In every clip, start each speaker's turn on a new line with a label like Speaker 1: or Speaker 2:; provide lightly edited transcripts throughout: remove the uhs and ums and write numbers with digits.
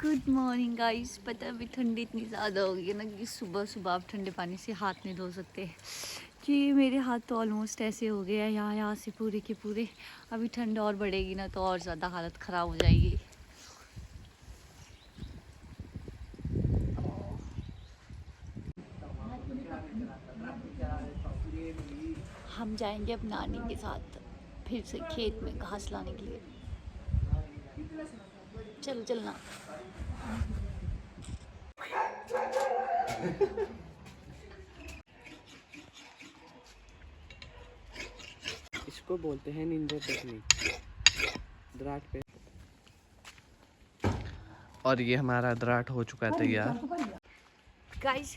Speaker 1: Good morning guys. पता है अभी ठंडी इतनी ज़्यादा हो गई है ना कि सुबह सुबह आप ठंडे पानी से हाथ नहीं धो सकते। कि मेरे हाथ तो ऑलमोस्ट ऐसे हो गए हैं, यहाँ से पूरे के पूरे। अभी ठंड और बढ़ेगी ना तो और ज़्यादा हालत ख़राब हो जाएगी। हम जाएंगे अब नानी के साथ फिर से खेत में घास लाने के लिए। चलो चलना।
Speaker 2: इसको बोलते हैं निंजा टेक्निक, दराट पे। और ये हमारा दराट हो चुका है तैयार।
Speaker 1: गाइस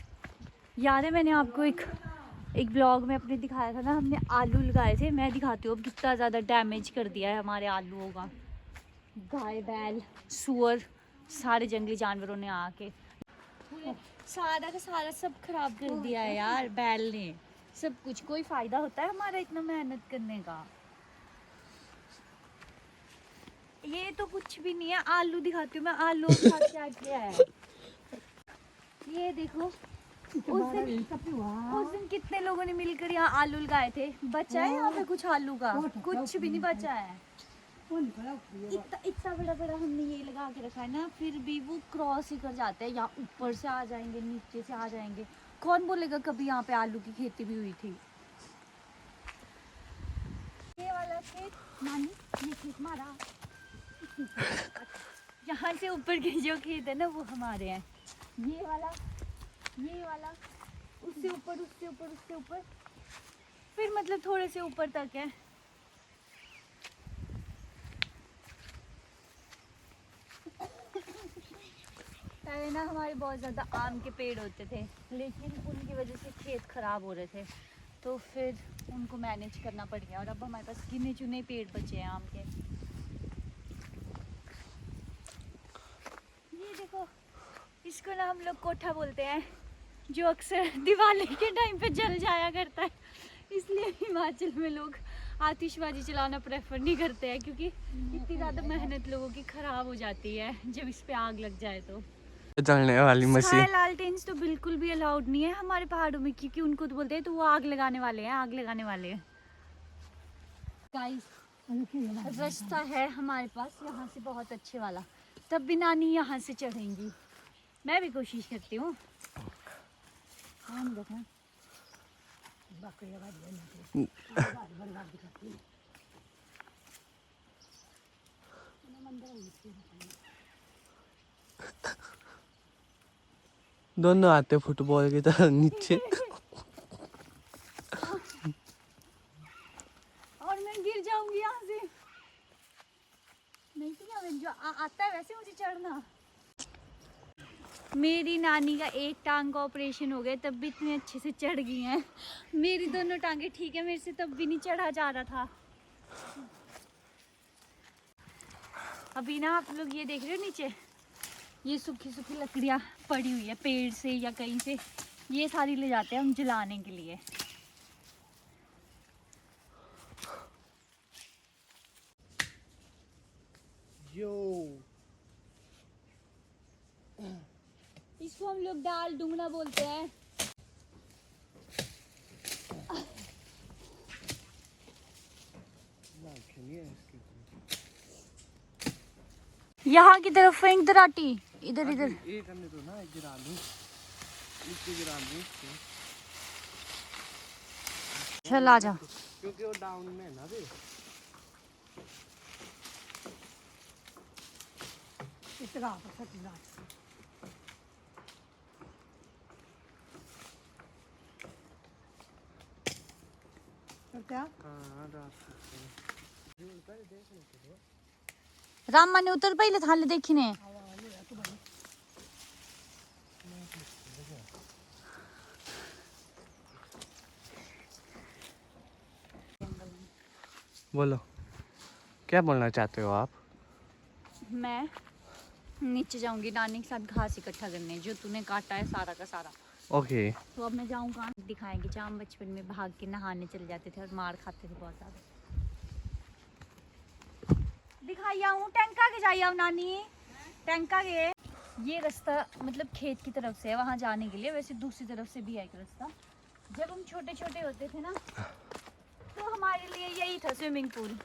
Speaker 1: याद है मैंने आपको एक ब्लॉग में अपने दिखाया था ना, हमने आलू लगाए थे। मैं दिखाती हूँ अब कितना ज़्यादा डैमेज कर दिया है हमारे आलूओं का। गाय बैल सुअर सारे जंगली जानवरों ने आके सारा का सारा सब खराब कर दिया है यार। बैल ने सब कुछ। कोई फायदा होता है हमारा इतना मेहनत करने का? ये तो कुछ भी नहीं है। आलू दिखाती हूँ मैं, आलू के साथ क्या किया है ये देखो। उस दिन कितने लोगों ने मिलकर यहाँ आलू लगाए थे। बचा है यहाँ पे कुछ आलू का? कुछ भी नहीं बचा है। इतना बड़ा बड़ा हमने ये लगा के रखा है ना, फिर भी वो क्रॉस ही कर जाते हैं। यहाँ ऊपर से आ जाएंगे, नीचे से आ जाएंगे। कौन बोलेगा कभी यहाँ पे आलू की खेती भी हुई थी? ये वाला खेत नानी, ये खेत हमारा। यहाँ से ऊपर के जो खेत है ना वो हमारे हैं। ये वाला उससे ऊपर उससे ऊपर उससे ऊपर, फिर मतलब थोड़े से ऊपर तक है। पहले ना हमारे बहुत ज़्यादा आम के पेड़ होते थे, लेकिन उनकी वजह से खेत खराब हो रहे थे तो फिर उनको मैनेज करना पड़ गया। और अब हमारे पास गिने चुने पेड़ बचे हैं आम के। ये देखो, इसको ना हम लोग कोठा बोलते हैं, जो अक्सर दिवाली के टाइम पे जल जाया करता है। इसलिए हिमाचल में लोग आतिशबाजी चलाना प्रेफर नहीं करते हैं, क्योंकि इतनी ज़्यादा मेहनत लोगों की ख़राब हो जाती है जब इस पे आग लग जाए। तो
Speaker 2: जलने वाली मशीन।
Speaker 1: लालटेन्स तो बिल्कुल भी अलाउड नहीं है हमारे पहाड़ों में, क्योंकि उनको तो बोलते हैं तो वो आग लगाने वाले हैं, आग लगाने वाले हैं। गाइस रास्ता है हमारे पास यहाँ से बहुत अच्छे वाला, तब भी नानी यहाँ से चढ़ेंगी। मैं भी कोशिश करती हूँ।
Speaker 2: दोनों आते फुटबॉल की तरह नीचे।
Speaker 1: और मैं गिर जाऊंगी यहाँ से। नहीं तो जो आता है वैसे मुझे चढ़ना। मेरी नानी का एक टांग का ऑपरेशन हो गया, तब भी इतने अच्छे से चढ़ गई हैं। मेरी दोनों टांगे ठीक है, मेरे से तब भी नहीं चढ़ा जा रहा था। अभी ना आप लोग ये देख रहे हो नीचे, ये सूखी सूखी लकड़ियाँ पड़ी हुई है पेड़ से या कहीं से। ये सारी ले जाते हैं हम जलाने के लिए। इसको हम लोग दाल डूंगना बोलते हैं। यहाँ की तरफ फेंक दराटी, इधर इधर। चल आ जा।
Speaker 2: क्योंकि वो डाउन में है ना बे।
Speaker 1: राम माने उतर पहले थाले देखने।
Speaker 2: बोलो क्या बोलना चाहते हो आप?
Speaker 1: मैं नीचे जाऊंगी नानी के साथ घास इकट्ठा करने, जो तूने काटा है सारा का सारा।
Speaker 2: ओके।
Speaker 1: तो अब मैं जाऊँ कहाँ? दिखाएंगे जहाँ हम बचपन में भाग के नहाने चले जाते थे और मार खाते थे बहुत ज़्यादा। दिखाई आऊँ टैंका के जाई आऊँ नानी टैंका के। ये रास्ता मतलब खेत की तरफ से है वहाँ जाने के लिए, वैसे दूसरी तरफ से भी है एक रास्ता। जब हम छोटे छोटे होते थे ना तो हमारे लिए यही था स्विमिंग पूल।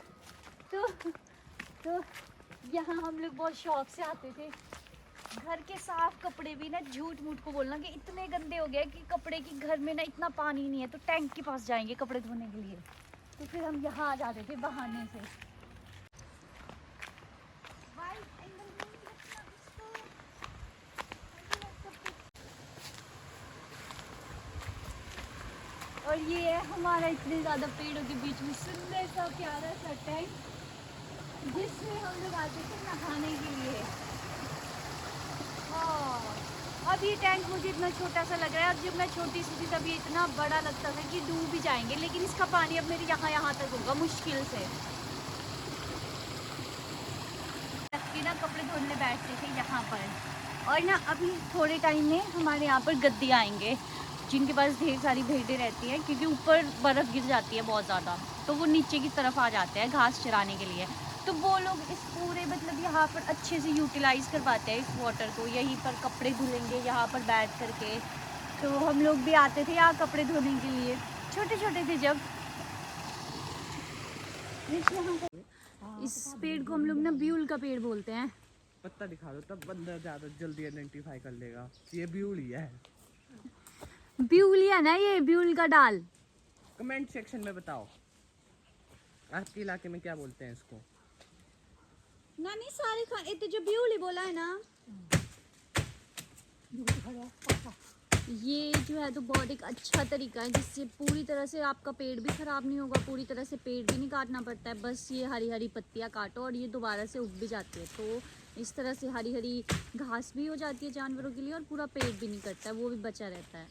Speaker 1: तो यहाँ हम लोग बहुत शौक से आते थे। घर के साफ कपड़े भी ना, झूठ मूठ को बोलना कि इतने गंदे हो गए कि कपड़े की घर में ना इतना पानी नहीं है, तो टैंक के पास जाएंगे कपड़े धोने के लिए। तो फिर हम यहाँ आ जाते थे बहाने से। और ये है हमारा इतने ज़्यादा पेड़ों के बीच में सुंदर सा प्यारा सा टैंक, जिसमें हम लोग आते थे नहाने के लिए। हाँ, अब ये टैंक मुझे इतना छोटा सा लग रहा है। अब जब मैं छोटी सी थी तब ये इतना बड़ा लगता था कि डूब भी जाएंगे, लेकिन इसका पानी अब मेरे यहाँ तक होगा मुश्किल से। ना कपड़े धोने बैठते थे यहाँ पर, और ना अभी थोड़े टाइम में हमारे यहाँ पर गद्दी आएंगे जिनके पास ढेर सारी भेड़ें रहती हैं, क्योंकि ऊपर बर्फ़ गिर जाती है बहुत ज़्यादा, तो वो नीचे की तरफ आ जाते हैं घास चराने के लिए। तो वो लोग इस पूरे मतलब यहाँ पर अच्छे से यूटिलाइज़ कर पाते हैं इस वाटर को। यहीं पर कपड़े धुलेंगे यहाँ पर बैठ करके। तो हम लोग भी आते थे यहाँ कपड़े धोने के लिए, छोटे छोटे थे जब। इस पेड़ को हम लोग ना ब्यूल का पेड़ बोलते हैं।
Speaker 2: पत्ता दिखा दो तब बंदा ज्यादा जल्दी आइडेंटिफाई कर लेगा ये ब्यूल ही है।
Speaker 1: ब्यूल है ना, ये ब्यूल का डाल।
Speaker 2: कमेंट सेक्शन में बताओ आपके इलाके में क्या बोलते हैं इसको।
Speaker 1: नानी सारे इतने जो ब्यूल ही बोला है ना, ये जो है तो बहुत एक अच्छा तरीका है जिससे पूरी तरह से आपका पेड़ भी ख़राब नहीं होगा, पूरी तरह से पेड़ भी नहीं काटना पड़ता है। बस ये हरी हरी पत्तियाँ काटो और ये दोबारा से उग भी जाती है। तो इस तरह से हरी हरी घास भी हो जाती है जानवरों के लिए और पूरा पेड़ भी नहीं कटता है, वो भी बचा रहता है।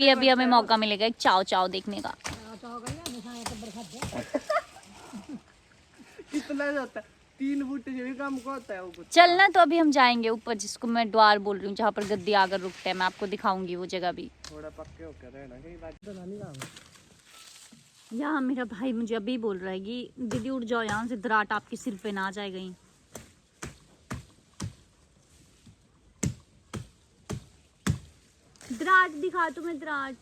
Speaker 1: अभी हमें मौका मिलेगा एक चाव चाव देखने का।
Speaker 2: इतना होता है 3 फुट जो भी काम को होता है वो कुछ।
Speaker 1: चलना तो अभी हम जाएंगे ऊपर, जिसको मैं द्वार बोल रही हूँ, जहाँ पर गद्दी आकर रुकते हैं। मैं आपको दिखाऊंगी वो जगह भी।
Speaker 2: थोड़ा पक्के होकर रहना कहीं बात तो नहीं रहा।
Speaker 1: यहाँ मेरा भाई मुझे अभी बोल रहा है कि दीदी उड़ जाओ यहाँ से, दराट आपके सिर पे ना आ जाए कहीं। दराट दिखा तुम्हें, दराट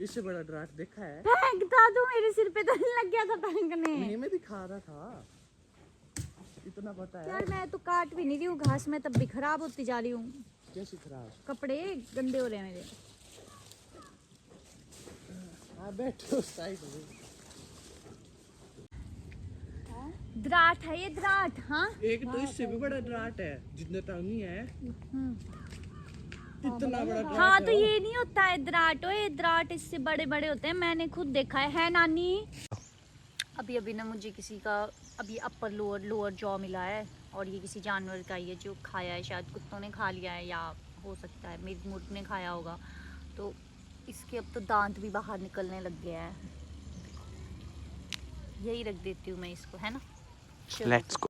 Speaker 2: इससे बड़ा ड्राट देखा है?
Speaker 1: फेंकता तो मेरे सिर पे तो नहीं लग गया था फेंकने।
Speaker 2: नहीं मैं दिखा रहा था, इतना पता है
Speaker 1: यार मैं तो काट भी नहीं रही हूँ घास में, तब भी खराब होती जा रही हूँ।
Speaker 2: कैसी खराब?
Speaker 1: कपड़े गंदे हो रहे हैं मेरे।
Speaker 2: हाँ बैठो साइड में।
Speaker 1: दराट है ये, दराट। हाँ
Speaker 2: एक तो इससे भी बड़ा ड्राट है, जितना टाउनी है इतना बड़ा ड्राट।
Speaker 1: हाँ तो ये नहीं होता है दराट, ये दराट इससे बड़े बड़े होते हैं, मैंने खुद देखा है नानी। अभी अभी ना मुझे किसी का अभी अपर लोअर जॉ मिला है, और ये किसी जानवर का ही है जो खाया है, शायद कुत्तों ने खा लिया है या हो सकता है मेरी मुर्ग ने खाया होगा। तो इसके अब तो दांत भी बाहर निकलने लग गया है। यही रख देती हूँ मैं इसको, है ना।
Speaker 2: Let's go.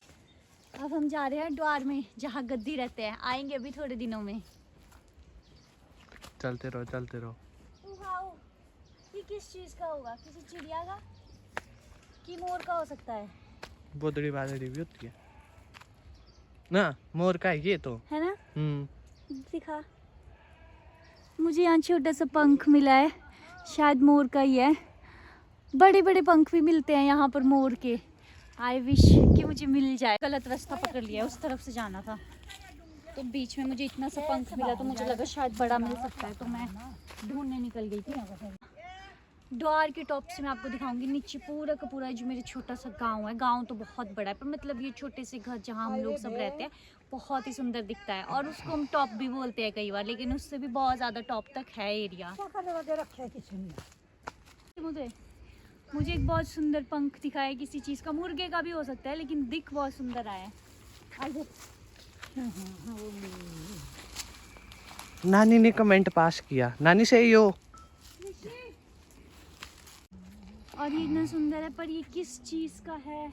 Speaker 1: अब हम जा रहे हैं द्वार में जहाँ गद्दी रहते हैं, आएंगे अभी थोड़े दिनों में।
Speaker 2: चलते रहो चलते रहो।
Speaker 1: ये किस चीज़ का होगा, किसी चिड़िया का कि मोर का हो सकता है।
Speaker 2: बोदड़ी बादड़ी भी होती है ना, मोर का है ये तो,
Speaker 1: है ना।
Speaker 2: दिखा।
Speaker 1: मुझे यहाँ छोटा सा पंख मिला है, शायद मोर का ही है। बड़े बड़े पंख भी मिलते हैं यहाँ पर मोर के। आई विश कि मुझे मिल जाए। गलत रास्ता पकड़ लिया, उस तरफ से जाना था, तो बीच में मुझे इतना सा पंख मिला तो मुझे लगा शायद बड़ा मिल सकता है, तो मैं ढूंढने निकल गई थी। द्वार के टॉप से मैं आपको दिखाऊंगी नीचे पूरा का पूरा जो मेरा छोटा सा गांव है। गांव तो बहुत बड़ा है, पर मतलब ये छोटे से घर जहाँ हम लोग सब रहते हैं बहुत ही सुंदर दिखता है, और उसको हम टॉप भी बोलते हैं कई बार, लेकिन उससे भी बहुत ज़्यादा टॉप तक है एरिया। मुझे एक बहुत सुंदर पंख दिखा है किसी चीज़ का, मुर्गे का भी हो सकता है, लेकिन दिख बहुत सुंदर आया है।
Speaker 2: नानी ने कमेंट पास किया, नानी से ही हो।
Speaker 1: और ये इतना सुंदर है, पर ये किस चीज का है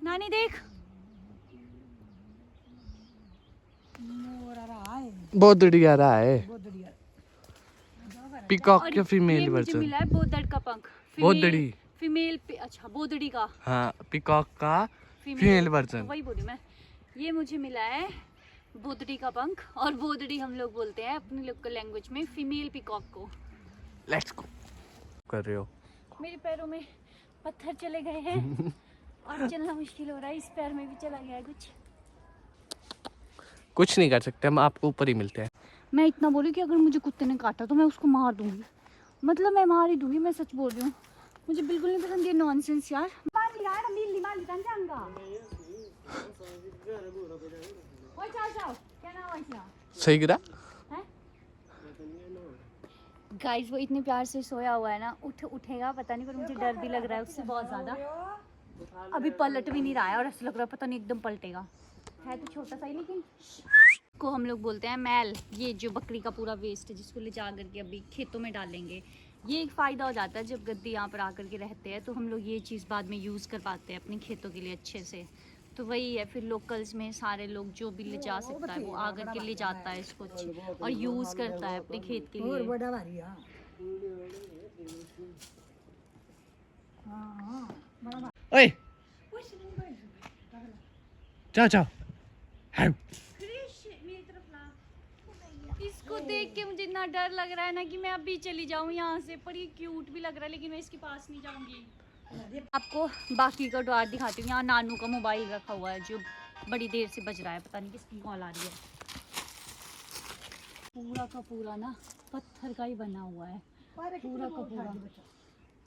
Speaker 1: नानी देख।
Speaker 3: मोर आ रहा है बोदड़ी आ रहा है। पीकॉक
Speaker 1: और
Speaker 3: का फीमेल
Speaker 1: ये मुझे
Speaker 3: वर्जन।
Speaker 1: मिला है बोदड़ का पंख।
Speaker 3: बोदड़ी।
Speaker 1: फीमेल अच्छा बोदड़ी का
Speaker 3: हाँ, पीकॉक का
Speaker 1: फीमेल
Speaker 3: फीमेल वर्जन।
Speaker 1: तो वही बोली मैं। ये मुझे मिला है बोदड़ी का पंख, और बोदड़ी हम लोग बोलते हैं अपनी लोकल लैंग्वेज में फीमेल पीकॉक को।
Speaker 3: Let's go. कर रहे हो?
Speaker 1: मेरे पैरों में पत्थर चले गए हैं और चलना मुश्किल हो रहा है। इस पैर में भी चला गया है
Speaker 3: कुछ नहीं कर सकते, हम आपको ऊपर ही मिलते हैं।
Speaker 1: मैं इतना बोली कि अगर मुझे कुत्ते ने काटा तो मैं उसको मार दूंगी, मतलब मैं मार ही दूंगी, मैं सच बोल रही हूँ। मुझे बिल्कुल नहीं पसंद ये नॉनसेंस यार।
Speaker 3: सही गिरा।
Speaker 1: गाइस वो इतने प्यार से सोया हुआ है ना, उठेगा पता नहीं, पर मुझे डर भी लग रहा है उससे बहुत ज्यादा। अभी पलट भी नहीं रहा है और ऐसा लग रहा है पता नहीं एकदम पलटेगा। है तो छोटा सा ही, लेकिन को हम लोग बोलते हैं मैल। ये जो बकरी का पूरा वेस्ट है जिसको ले जा करके अभी खेतों में डालेंगे, ये एक फ़ायदा हो जाता है। जब गद्दी यहाँ पर आकर के रहते हैं तो हम लोग ये चीज़ बाद में यूज़ कर पाते हैं अपने खेतों के लिए अच्छे से। तो वही है, फिर लोकल्स में सारे लोग जो भी ले जा सकता है वो आकर के ले जाता है इसको अच्छी और यूज़ करता है अपने खेत के लिए।
Speaker 3: ओए, जाओ जाओ।
Speaker 1: इसको देख के मुझे इतना डर लग रहा है ना कि मैं अभी चली जाऊँ यहाँ से, पर ये क्यूट भी लग रहा है, लेकिन मैं इसके पास नहीं जाऊँगी। आपको बाकी का द्वार दिखाती हूँ। यहाँ नानू का मोबाइल रखा हुआ है जो बड़ी देर से बज रहा है, पता नहीं किसकी कॉल आ रही है। पूरा का पूरा ना पत्थर का ही बना हुआ है, पूरा का पूरा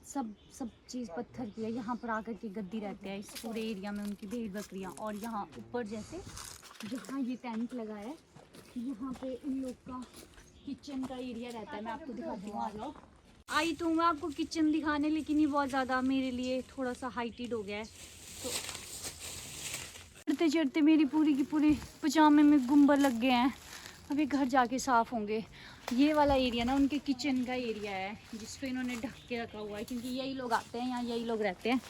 Speaker 1: सब चीज़ पत्थर की है। यहाँ पर आकर के गद्दी रहते हैं इस पूरे एरिया में, उनकी भेड़ बकरियाँ। और यहाँ ऊपर जैसे जहाँ ये टेंट लगा है, यहाँ पे इन लोग का किचन का एरिया रहता है। मैं आपको दिखाती हूँ, आ जाओ। आई तो मैं आपको किचन दिखाने, लेकिन ये बहुत ज़्यादा मेरे लिए थोड़ा सा हाइटेड हो गया है, तो चढ़ते चढ़ते मेरी पूरी की पूरी पजामे में गुंबर लग गए हैं। अभी घर जाके साफ़ होंगे। ये वाला एरिया ना उनके किचन का एरिया है जिसको इन्होंने ढक के रखा हुआ है, क्योंकि यही लोग आते हैं यहाँ, यही लोग रहते हैं।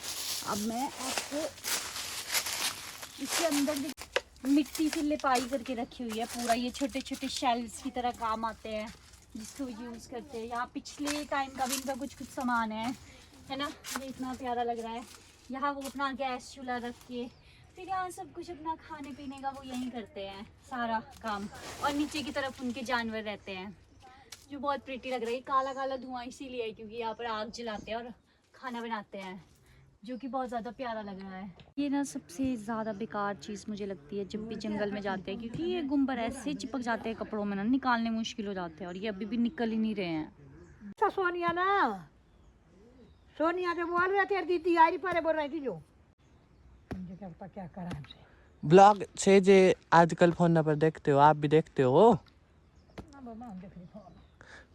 Speaker 1: अब मैं आपको इसके अंदर मिट्टी से लिपाई करके रखी हुई है पूरा। ये छोटे छोटे शेल्व्स की तरह काम आते हैं जिसको यूज़ करते हैं। यहाँ पिछले टाइम का भी इनका कुछ सामान है ना। ये इतना प्यारा लग रहा है। यहाँ वो अपना गैस चूल्हा रख के, फिर यहाँ सब कुछ अपना खाने पीने का वो यहीं करते हैं सारा काम। और नीचे की तरफ उनके जानवर रहते हैं जो बहुत प्रिटी लग रहा है। काला काला धुआं इसीलिए है क्योंकि यहाँ पर आग जलाते हैं और खाना बनाते हैं, जो कि बहुत ज़्यादा प्यारा लग रहा है। ये ना सबसे ज़्यादा बेकार चीज़ मुझे लगती है जब भी जंगल में जाते हैं, क्योंकि ये गुंबर ऐसे चिपक जाते हैं कपड़ों में ना, निकालने मुश्किल हो जाते हैं। और ये अभी भी निकल ही नहीं रहे हैं।
Speaker 4: सोनिया ना, सोनिया से बोल रहे थे दीदी आई पर बोल रही थी जो मुझे क्या करा हमसे।
Speaker 3: ब्लॉग से जे आजकल फोन पर देखते हो, आप भी देखते हो?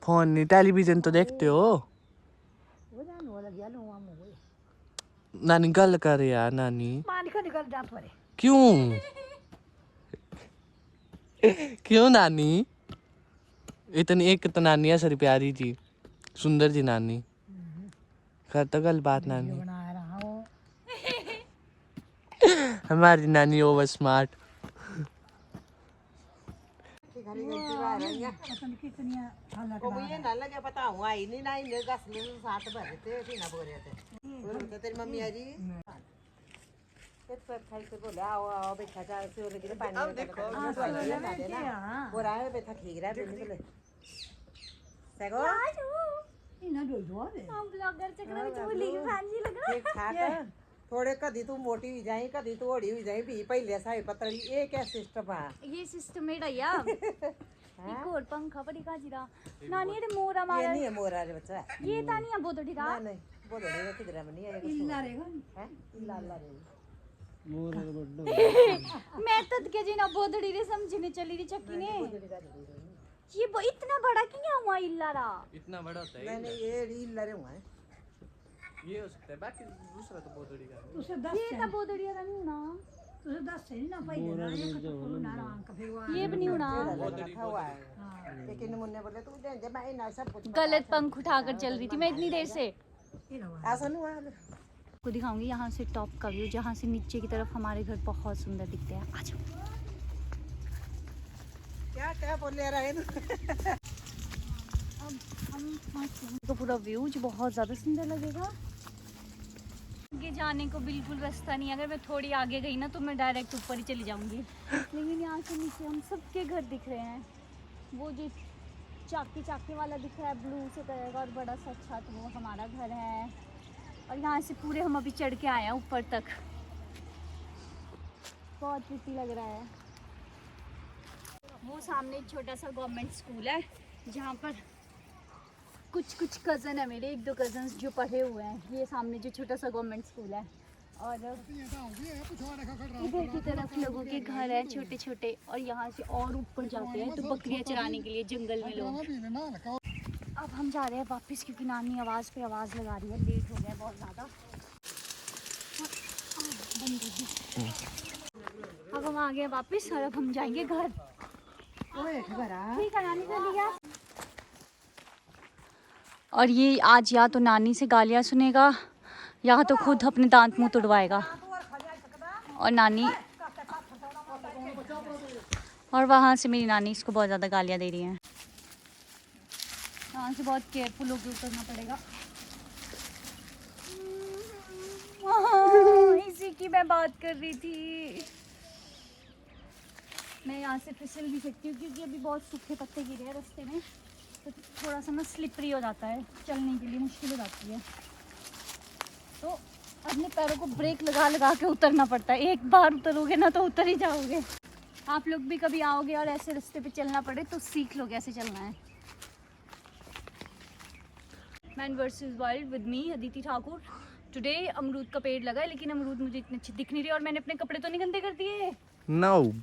Speaker 3: फोन नहीं, टेलीविजन तो देखते हो? नानी गल कर यार, नानी
Speaker 4: निकल जा पड़े।
Speaker 3: क्यों क्यों नानी? इतनी एक तो नानी है सारी प्यारी जी, सुंदर जी नानी। कर तो गल बात नानी।
Speaker 4: बना रहा हूँ
Speaker 3: हमारी नानी ओवर स्मार्ट।
Speaker 2: तेरी मम्मी आ रही थोड़े कदी तू मोटी हुई जाए, कदी तू ओड़ी हुई जाए, भी पहले साई पतली। ये क्या सिस्टम है?
Speaker 1: ये सिस्टम है या एक और पंखा पड़ी का जीरा नानी रे मोरा मारा।
Speaker 2: ये नहीं है मोरा रे बच्चा,
Speaker 1: ये तानिया बोदड़ी का
Speaker 2: नहीं बोलो रे किधर में नहीं है इल्ला रेगा है, इल्ला अल्लाह रे मोरा रे बड्डो।
Speaker 1: मैं तद के जी ना बोदड़ी रे समझने चली री चक्की ने। ये इतना बड़ा क्यों हुआ इल्ला रा?
Speaker 3: इतना बड़ा होता है?
Speaker 2: नहीं ये इल्ला रे हुआ है,
Speaker 3: ये हो सकता है, बाकी दूसरा तो बोदड़ी का है।
Speaker 4: उसे 10
Speaker 1: ये ना बोदड़ी रा नहीं ना,
Speaker 4: उसे 10 से ना पहले ना एक तो खोलो ना रंग का फिर वो
Speaker 1: ये भी नहीं होना।
Speaker 2: रखा हुआ है। लेकिन मुन्ने बोले तू दे दे, मैं ना सब कुछ
Speaker 1: गलत पंख उठाकर चल रही थी मैं इतनी देर से।
Speaker 2: ऐसा नहीं हुआ।
Speaker 1: आपको दिखाऊंगी यहाँ से टॉप का व्यू, जहाँ से नीचे की तरफ हमारे घर बहुत सुंदर दिखते हैं। आ जाओ।
Speaker 4: क्या क्या बोले रहे
Speaker 1: तो पूरा व्यू जो बहुत ज़्यादा सुंदर लगेगा। आगे जाने को बिल्कुल रास्ता नहीं है। अगर मैं थोड़ी आगे गई ना तो मैं डायरेक्ट ऊपर ही चली जाऊंगी। लेकिन यहाँ से नीचे हम सबके घर दिख रहे हैं। वो जो चाकी वाला दिख रहा है ब्लू से कलर का और बड़ा सा अच्छा, तो वो हमारा घर है। और यहाँ से पूरे हम अभी चढ़ के आए हैं ऊपर तक। बहुत प्रीति लग रहा है। वो सामने एक छोटा सा गवर्नमेंट स्कूल है जहाँ पर कुछ कज़न है मेरे, 1-2 कज़न्स जो पढ़े हुए हैं। ये सामने जो छोटा सा गवर्नमेंट स्कूल है और इधर की तरफ लोगों के घर है छोटे छोटे। और यहाँ से और ऊपर जाते हैं तो बकरियाँ चराने के लिए जंगल में लोग। अब हम जा रहे हैं वापस क्योंकि नानी आवाज़ पे आवाज़ लगा रही है। लेट हो गया बहुत ज़्यादा। अब हम आ गए वापस और अब हम जाएंगे घर। ठीक है नानी चली गया। और ये आज या तो नानी से गालियाँ सुनेगा या तो खुद अपने दांत मुंह तुड़वाएगा। और नानी और वहाँ से मेरी नानी इसको बहुत ज़्यादा गालियाँ दे रही हैं। यहाँ से बहुत केयरफुल होकर उतरना पड़ेगा। इसी की मैं बात कर रही थी। मैं यहाँ से फिसल भी सकती हूँ क्योंकि अभी बहुत सूखे पत्ते गिरे हैं रास्ते में, तो थोड़ा सा ना स्लिपरी हो जाता है, चलने के लिए मुश्किल हो जाती है। तो अपने पैरों को ब्रेक लगा के उतरना पड़ता है। एक बार उतरोगे ना तो उतर ही जाओगे। आप लोग भी कभी आओगे और ऐसे रास्ते पे चलना पड़े तो सीख लोगे ऐसे चलना है। Man versus wild with me Aditi Thakur. Today अमरूद का पेड़ लगा है लेकिन अमरूद मुझे इतने अच्छे दिख नहीं रहे और मैंने अपने कपड़े तो नहीं गंदे कर दिए।
Speaker 3: नो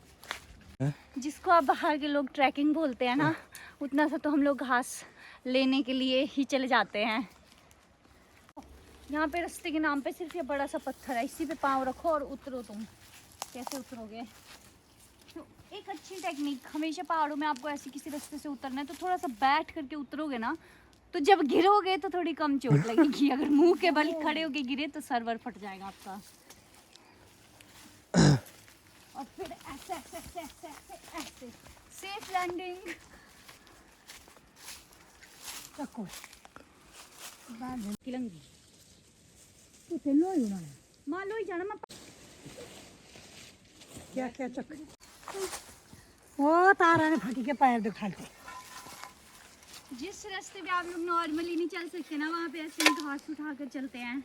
Speaker 1: जिसको आप बाहर के लोग ट्रैकिंग बोलते हैं ना, उतना सा तो हम लोग घास लेने के लिए ही चले जाते हैं। यहाँ पे रास्ते के नाम पे सिर्फ ये बड़ा सा पत्थर है, इसी पे पाँव रखो और उतरो। तुम कैसे उतरोगे? तो एक अच्छी टेक्निक, हमेशा पहाड़ों में आपको ऐसे किसी रास्ते से उतरना है तो थोड़ा सा बैठ करके उतरोगे ना, तो जब गिरोगे तो थोड़ी कम चोट लगेगी। अगर मुंह के बल खड़े होके गिरे तो सर्वर फट जाएगा आपका। और फिर ऐसे ऐसे ऐसे ऐसे ऐसे ऐसे सेफ लैंडिंग। किलंगी
Speaker 4: तो चलो ही उन्होंने
Speaker 1: मान लो ही जाना मैं
Speaker 4: क्या क्या चक्कर। वो तारा ने फटी के पैर दिखा लो।
Speaker 1: जिस रास्ते पे आप लोग नॉर्मली नहीं चल सकते ना, वहाँ पे ऐसे घास उठा कर चलते हैं।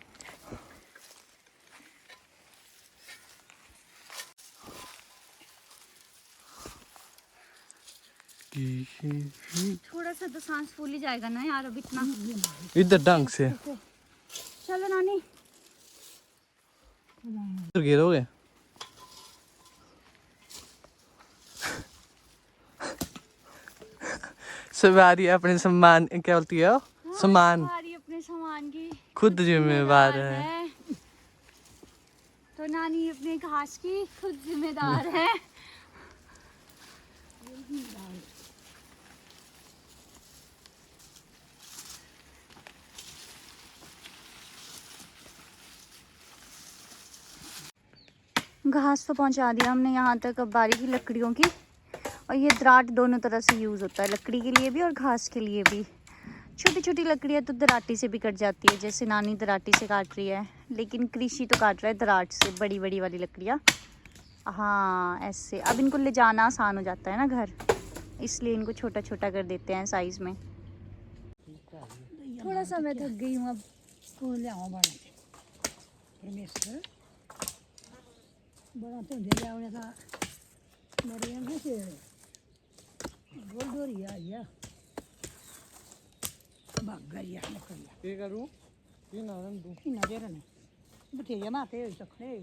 Speaker 1: थोड़ा सा तो सांस फूल ही जाएगा ना यार अब इतना।
Speaker 3: इधर ढंग से
Speaker 1: चलो नानी।
Speaker 3: गिरोगे। सवारी अपने सम्मान क्या बोलती है? सम्मान
Speaker 1: सवारी अपने सामान की
Speaker 3: खुद जिम्मेवार है।
Speaker 1: तो नानी अपने घास की खुद जिम्मेदार है। घास तो पहुंचा दिया हमने यहाँ तक। अब बारी की लकड़ियों की। और ये दराट दोनों तरह से यूज़ होता है, लकड़ी के लिए भी और घास के लिए भी। छोटी छोटी लकड़ियाँ तो दराटी से भी कट जाती है, जैसे नानी दराटी से काट रही है, लेकिन कृषि तो काट रहा है दराट से, बड़ी बड़ी वाली लकड़ियाँ। हाँ ऐसे। अब इनको ले जाना आसान हो जाता है ना घर, इसलिए इनको छोटा छोटा कर देते हैं साइज़ में। थोड़ा सा मैं थक गई हूँ अब।
Speaker 4: स्कूल जाओ बड़ा परमेश्वर बड़ा तो दे जाओ का मेरे यहाँ से गोल डोरी आ भाग गई है लकड़ियाँ।
Speaker 3: ये करूँ ये ना दूँ
Speaker 4: नजर नहीं बतेजा माते चखने।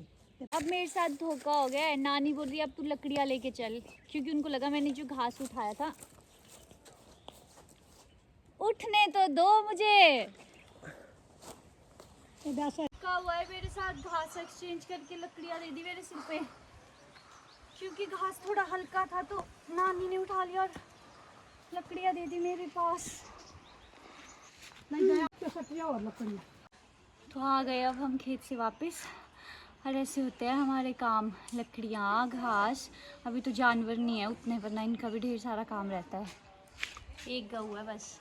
Speaker 1: अब मेरे साथ धोखा हो गया है। नानी बोल रही है अब तू लकड़ियाँ लेके चल, क्योंकि उनको लगा मैंने जो घास उठाया था। उठने तो दो मुझे। क्या हुआ है मेरे साथ? घास एक्सचेंज करके लकड़ियाँ दे दी मेरे सिर पे, क्योंकि घास थोड़ा हल्का था तो नानी ने उठा लिया और लकड़ियाँ दे दी मेरे पास।
Speaker 4: नहीं गया तो सटिया और लकड़ियाँ।
Speaker 1: तो आ गए अब हम खेत से वापस। और ऐसे होते हैं हमारे काम, लकड़ियाँ, घास। अभी तो जानवर नहीं है उतने, वरना इनका भी ढेर सारा काम रहता है। एक गऊ है बस।